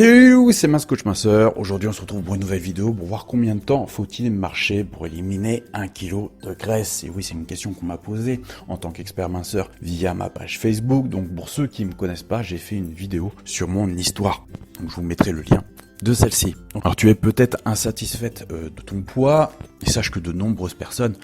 Et oui, c'est Mas Coach Masseur. Aujourd'hui, on se retrouve pour une nouvelle vidéo pour voir combien de temps faut-il marcher pour éliminer 1 kg de graisse. Et oui, c'est une question qu'on m'a posée en tant qu'expert minceur via ma page Facebook. Donc, pour ceux qui me connaissent pas, j'ai fait une vidéo sur mon histoire. Donc, je vous mettrai le lien de celle-ci. Alors tu es peut-être insatisfaite de ton poids, et sache que de nombreuses personnes,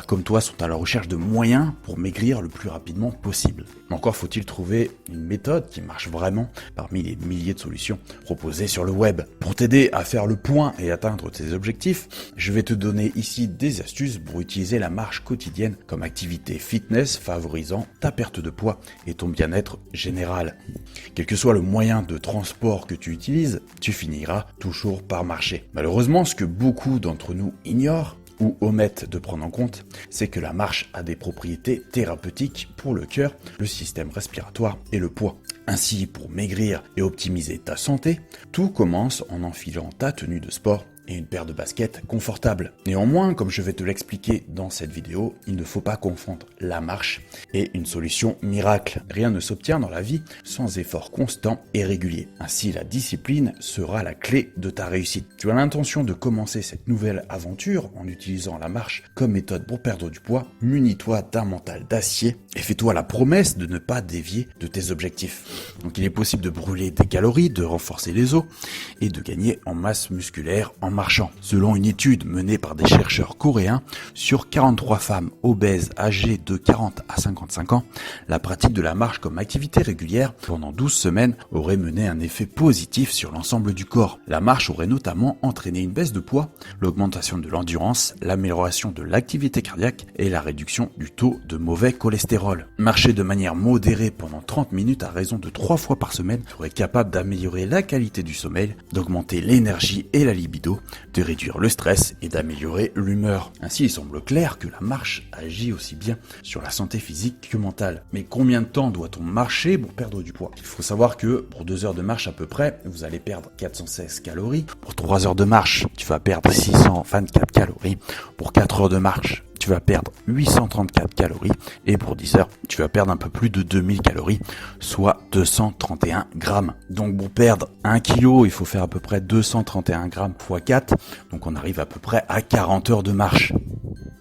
comme toi, sont à la recherche de moyens pour maigrir le plus rapidement possible. Mais encore faut-il trouver une méthode qui marche vraiment parmi les milliers de solutions proposées sur le web. Pour t'aider à faire le point et atteindre tes objectifs, je vais te donner ici des astuces pour utiliser la marche quotidienne comme activité fitness favorisant ta perte de poids et ton bien-être général. Quel que soit le moyen de transport que tu utilises, tu finiras toujours par marcher. Malheureusement, ce que beaucoup d'entre nous ignorent ou omettent de prendre en compte, c'est que la marche a des propriétés thérapeutiques pour le cœur, le système respiratoire et le poids. Ainsi, pour maigrir et optimiser ta santé, tout commence en enfilant ta tenue de sport et une paire de baskets confortables. Néanmoins, comme je vais te l'expliquer dans cette vidéo, il ne faut pas confondre la marche et une solution miracle. Rien ne s'obtient dans la vie sans effort constant et régulier. Ainsi, la discipline sera la clé de ta réussite. Tu as l'intention de commencer cette nouvelle aventure en utilisant la marche comme méthode pour perdre du poids, munis-toi d'un mental d'acier et fais-toi la promesse de ne pas dévier de tes objectifs. Donc il est possible de brûler des calories, de renforcer les os et de gagner en masse musculaire en marchant. Selon une étude menée par des chercheurs coréens, sur 43 femmes obèses âgées de 40 à 55 ans, la pratique de la marche comme activité régulière pendant 12 semaines aurait mené un effet positif sur l'ensemble du corps. La marche aurait notamment entraîné une baisse de poids, l'augmentation de l'endurance, l'amélioration de l'activité cardiaque et la réduction du taux de mauvais cholestérol. Marcher de manière modérée pendant 30 minutes à raison de 3 fois par semaine serait capable d'améliorer la qualité du sommeil, d'augmenter l'énergie et la libido, de réduire le stress et d'améliorer l'humeur. Ainsi, il semble clair que la marche agit aussi bien sur la santé physique que mentale. Mais combien de temps doit-on marcher pour perdre du poids? Il faut savoir que pour 2 heures de marche à peu près, vous allez perdre 416 calories. Pour 3 heures de marche, tu vas perdre 624 calories. Pour 4 heures de marche, tu vas perdre 834 calories et pour 10 heures, tu vas perdre un peu plus de 2000 calories, soit 231 grammes. Donc pour perdre 1 kg, il faut faire à peu près 231 grammes x 4, donc on arrive à peu près à 40 heures de marche.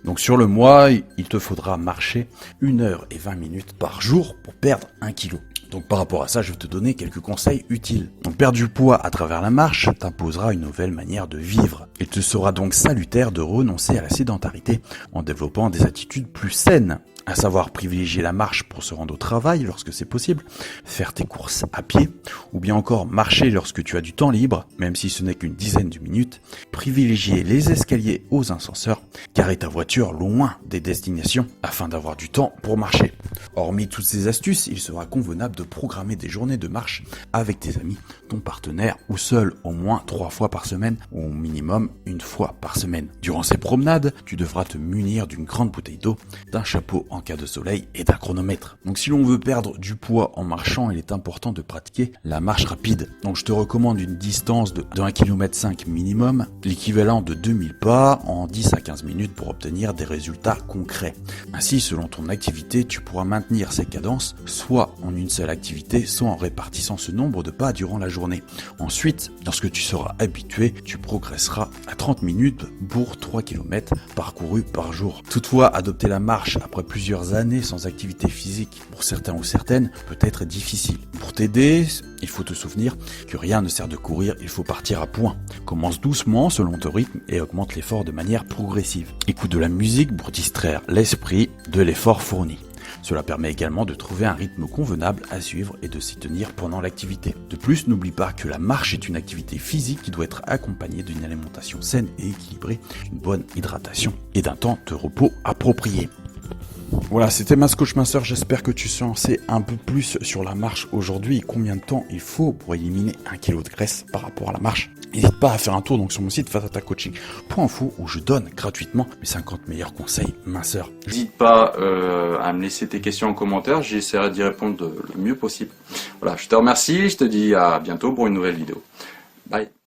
Donc sur le mois, il te faudra marcher 1 heure et 20 minutes par jour pour perdre 1 kg. Donc par rapport à ça, je vais te donner quelques conseils utiles. Donc perdre du poids à travers la marche t'imposera une nouvelle manière de vivre. Il te sera donc salutaire de renoncer à la sédentarité en développant des attitudes plus saines, à savoir privilégier la marche pour se rendre au travail lorsque c'est possible, faire tes courses à pied, ou bien encore marcher lorsque tu as du temps libre, même si ce n'est qu'une dizaine de minutes, privilégier les escaliers aux ascenseurs, garer ta voiture loin des destinations afin d'avoir du temps pour marcher. Hormis toutes ces astuces, il sera convenable de programmer des journées de marche avec tes amis, ton partenaire ou seul au moins 3 fois par semaine ou au minimum 1 fois par semaine. Durant ces promenades, tu devras te munir d'une grande bouteille d'eau, d'un chapeau en cas de soleil et d'un chronomètre. Donc si l'on veut perdre du poids en marchant, il est important de pratiquer la marche rapide. Donc je te recommande une distance de 1,5 km minimum, l'équivalent de 2000 pas en 10 à 15 minutes pour obtenir des résultats concrets. Ainsi, selon ton activité, tu pourras maintenir ces cadences soit en une seule activité, soit en répartissant ce nombre de pas durant la journée. Ensuite, lorsque tu seras habitué, tu progresseras à 30 minutes pour 3 km parcourus par jour. Toutefois, adopter la marche après plusieurs années sans activité physique, pour certains ou certaines, peut être difficile. Pour t'aider, il faut te souvenir que rien ne sert de courir, il faut partir à point. Commence doucement selon ton rythme et augmente l'effort de manière progressive. Écoute de la musique pour distraire l'esprit de l'effort fourni. Cela permet également de trouver un rythme convenable à suivre et de s'y tenir pendant l'activité. De plus, n'oublie pas que la marche est une activité physique qui doit être accompagnée d'une alimentation saine et équilibrée, une bonne hydratation et d'un temps de repos approprié. Voilà, c'était Mas Coach Masseur, j'espère que tu en sais un peu plus sur la marche aujourd'hui et combien de temps il faut pour éliminer 1 kg de graisse par rapport à la marche. N'hésite pas à faire un tour donc sur mon site fatata-coaching.info où je donne gratuitement mes 50 meilleurs conseils minceurs. N'hésite pas à me laisser tes questions en commentaire, j'essaierai d'y répondre le mieux possible. Voilà, je te remercie, je te dis à bientôt pour une nouvelle vidéo. Bye.